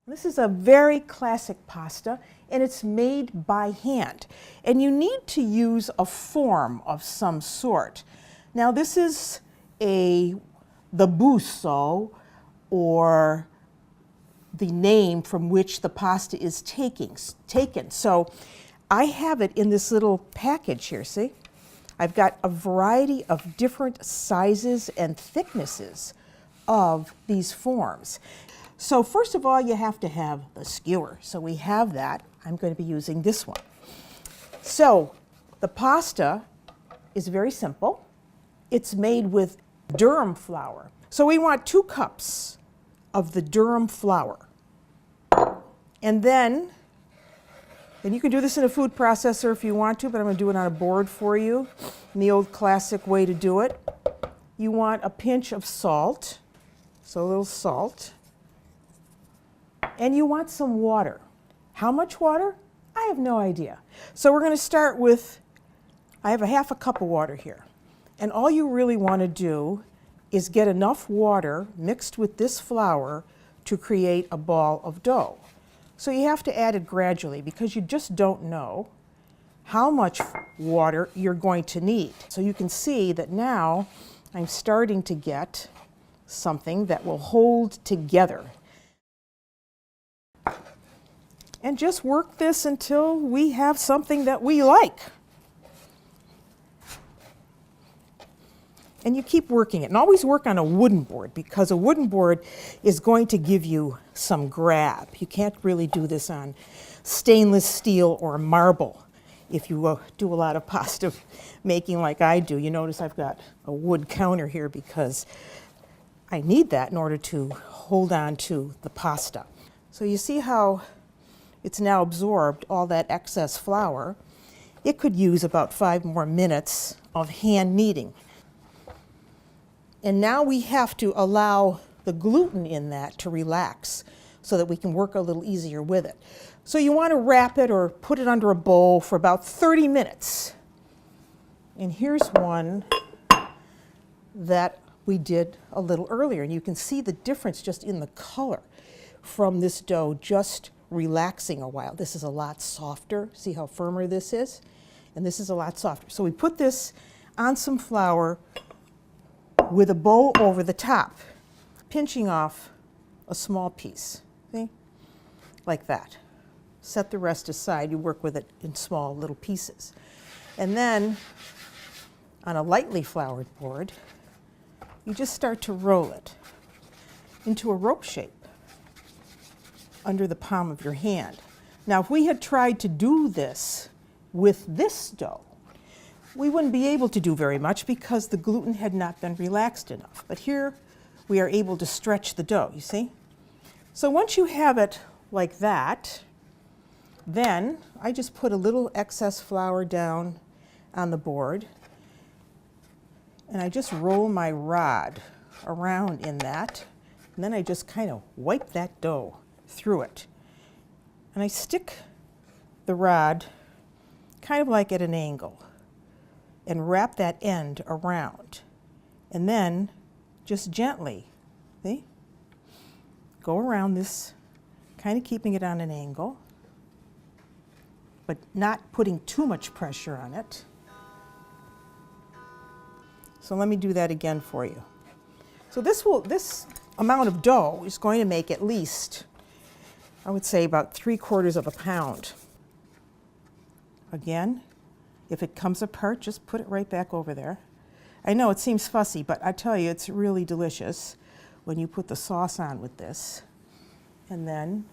This is a very classic pasta, and it's made by hand. And you need to use a form of some sort. Now this is the buso, or the name from which the pasta is taken. So I have it in this little package here, see? I've got a variety of different sizes and thicknesses of these forms. So first of all, you have to have the skewer. So we have that. I'm going to be using this one. So the pasta is very simple. It's made with durum flour. So we want 2 cups of the durum flour. And then you can do this in a food processor if you want to, but I'm going to do it on a board for you in the old classic way to do it. You want a pinch of salt, so a little salt. And you want some water. How much water? I have no idea. So we're going to start with, I have a half a cup of water here. And all you really want to do is get enough water mixed with this flour to create a ball of dough. So you have to add it gradually because you just don't know how much water you're going to need. So you can see that now I'm starting to get something that will hold together. And just work this until we have something that we like. And you keep working it. And always work on a wooden board, because a wooden board is going to give you some grab. You can't really do this on stainless steel or marble if you do a lot of pasta making like I do. You notice I've got a wood counter here because I need that in order to hold on to the pasta. So you see how it's now absorbed all that excess flour. It could use about 5 more minutes of hand kneading. And now we have to allow the gluten in that to relax so that we can work a little easier with it. So you want to wrap it or put it under a bowl for about 30 minutes. And here's one that we did a little earlier. And you can see the difference just in the color from this dough just relaxing a while. This is a lot softer. See how firmer this is? And this is a lot softer. So we put this on some flour with a bowl over the top, pinching off a small piece, see? Like that. Set the rest aside. You work with it in small little pieces. And then on a lightly floured board, you just start to roll it into a rope shape under the palm of your hand. Now, if we had tried to do this with this dough, we wouldn't be able to do very much because the gluten had not been relaxed enough. But here we are able to stretch the dough, you see? So once you have it like that, then I just put a little excess flour down on the board, and I just roll my rod around in that, and then I just kind of wipe that dough through it. And I stick the rod kind of like at an angle and wrap that end around. And then just gently, see? Go around this, kind of keeping it on an angle, but not putting too much pressure on it. So let me do that again for you. So this amount of dough is going to make at least, I would say, about 3/4 of a pound. Again, if it comes apart, just put it right back over there. I know it seems fussy, but I tell you, it's really delicious when you put the sauce on with this. And then,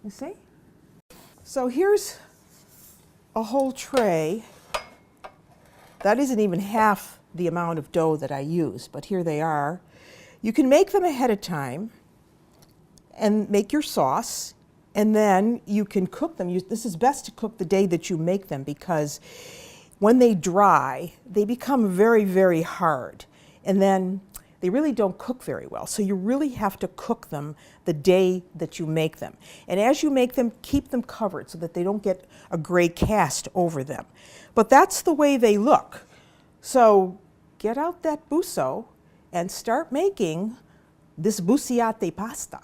you see? So here's a whole tray. That isn't even half the amount of dough that I use, but here they are. You can make them ahead of time and make your sauce, and then you can cook them. This is best to cook the day that you make them, because when they dry, they become very, very hard, and then they really don't cook very well. So you really have to cook them the day that you make them. And as you make them, keep them covered so that they don't get a gray cast over them. But that's the way they look. So get out that buso and start making this Busiate pasta.